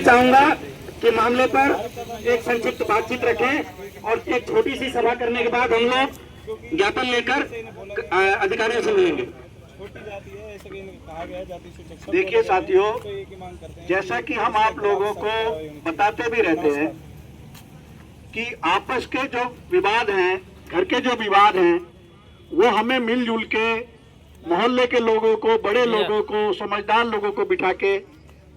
चाहूंगा कि मामले पर एक संक्षिप्त बातचीत रखें और एक छोटी सी सभा करने के बाद हम लोग ज्ञापन लेकर अधिकारियों से मिलेंगे। देखिए साथियों, जैसा कि हम आप लोगों को बताते भी रहते हैं कि आपस के जो विवाद हैं, घर के जो विवाद हैं, वो हमें मिलजुल के मोहल्ले के लोगों को, बड़े लोगों को, समझदार लोगों को बिठा के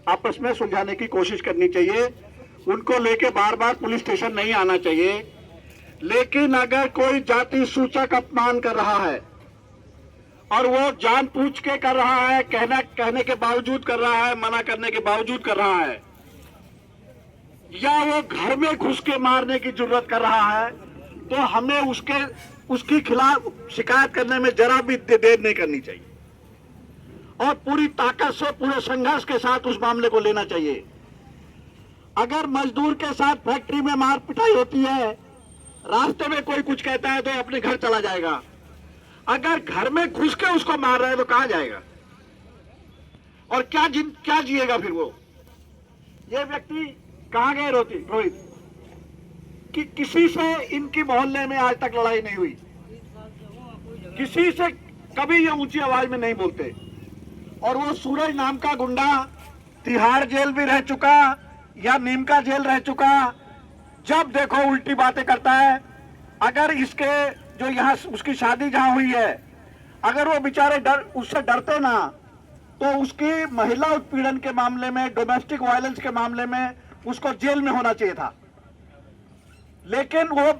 आपस में सुलझाने की कोशिश करनी चाहिए। उनको लेके बार बार पुलिस स्टेशन नहीं आना चाहिए। लेकिन अगर कोई जाति सूचक अपमान कर रहा है और वो जानबूझ के कर रहा है, कहने के बावजूद कर रहा है, मना करने के बावजूद कर रहा है, या वो घर में घुस के मारने की जरूरत कर रहा है, तो हमें उसके खिलाफ शिकायत करने में जरा भी देर नहीं करनी चाहिए और पूरी ताकत से, पूरे संघर्ष के साथ उस मामले को लेना चाहिए। अगर मजदूर के साथ फैक्ट्री में मार पिटाई होती है, रास्ते में कोई कुछ कहता है तो अपने घर चला जाएगा। अगर घर में घुस के उसको मार रहे हैं तो कहां जाएगा और क्या जिएगा फिर वो? ये व्यक्ति कहां गए रोहित? कि किसी से इनकी मोहल्ले में आज तक लड़ाई नहीं हुई, किसी से कभी ये ऊंची आवाज में नहीं बोलते। और वो सूरज नाम का गुंडा तिहाड़ जेल भी रह चुका या नीम का जेल रह चुका, जब देखो उल्टी बातें करता है। अगर इसके जो यहाँ उसकी शादी जहां हुई है, अगर वो बेचारे उससे डरते ना, तो उसकी महिला उत्पीड़न के मामले में, डोमेस्टिक वायलेंस के मामले में उसको जेल में होना चाहिए था। लेकिन वो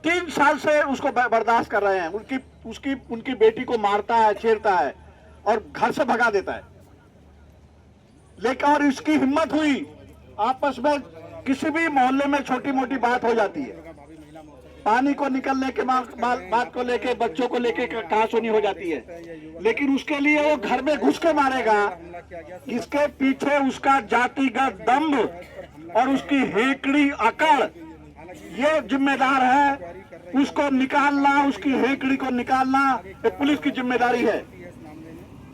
3 साल से उसको बर्दाश्त कर रहे हैं। उनकी बेटी को मारता है, छेड़ता है और घर से भगा देता है। लेकिन और इसकी हिम्मत हुई, आपस में किसी भी मोहल्ले में छोटी मोटी बात हो जाती है, पानी को निकलने के बात को लेके, बच्चों को लेके कहासुनी हो जाती है, लेकिन उसके लिए वो घर में घुस के मारेगा। इसके पीछे उसका जातिगत दंभ और उसकी हेकड़ी अकड़, ये जिम्मेदार है। उसको निकालना, उसकी हेकड़ी को निकालना ये पुलिस की जिम्मेदारी है।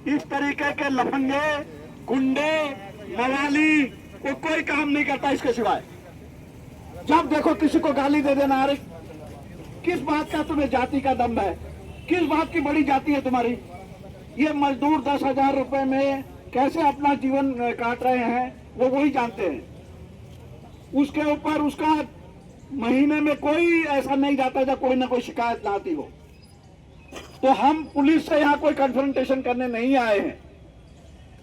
इस तरीके के लफंगे, गुंडे, मवाली वो कोई काम नहीं करता इसके सिवाय। जब देखो किसी को गाली दे देना, अरे किस बात का तुम्हें जाति का दम है? किस बात की बड़ी जाति है तुम्हारी? ये मजदूर 10,000 रुपए में कैसे अपना जीवन काट रहे हैं वो वही जानते हैं। उसके ऊपर उसका महीने में कोई ऐसा नहीं जाता जब कोई ना कोई शिकायत ना आती हो। तो हम पुलिस से यहाँ कोई कन्फ्रंटेशन करने नहीं आए हैं,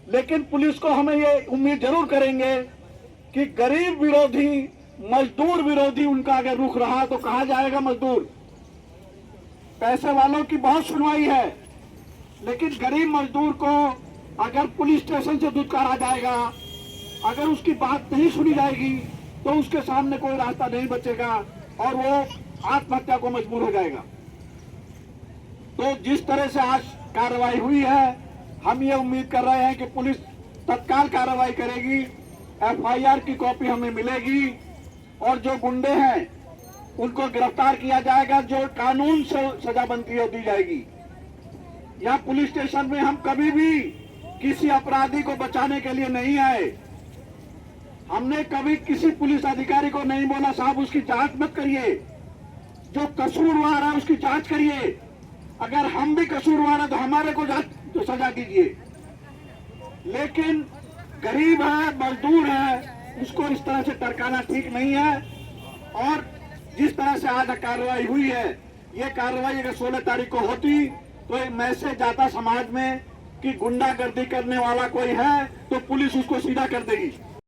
लेकिन पुलिस को हमें ये उम्मीद जरूर करेंगे कि गरीब विरोधी, मजदूर विरोधी उनका अगर रुख रहा तो कहां जाएगा मजदूर? पैसे वालों की बहुत सुनवाई है, लेकिन गरीब मजदूर को अगर पुलिस स्टेशन से दुत्कारा जाएगा, अगर उसकी बात नहीं सुनी जाएगी, तो उसके सामने कोई रास्ता नहीं बचेगा और वो आत्महत्या को मजबूर हो जाएगा। तो जिस तरह से आज कार्रवाई हुई है, हम ये उम्मीद कर रहे हैं कि पुलिस तत्काल कार्रवाई करेगी, एफआईआर की कॉपी हमें मिलेगी और जो गुंडे हैं उनको गिरफ्तार किया जाएगा, जो कानून से सजा बनती है दी जाएगी। यहाँ पुलिस स्टेशन में हम कभी भी किसी अपराधी को बचाने के लिए नहीं आए। हमने कभी किसी पुलिस अधिकारी को नहीं बोला साहब उसकी जांच मत करिए, जो कसूरवार है उसकी जांच करिए, अगर हम भी कसूरवार है तो हमारे को तो सजा दीजिए। लेकिन गरीब है, मजदूर है, उसको इस तरह से टरकाना ठीक नहीं है। और जिस तरह से आज कार्रवाई हुई है, ये कार्रवाई अगर 16 तारीख को होती तो एक मैसेज जाता समाज में कि गुंडागर्दी करने वाला कोई है तो पुलिस उसको सीधा कर देगी।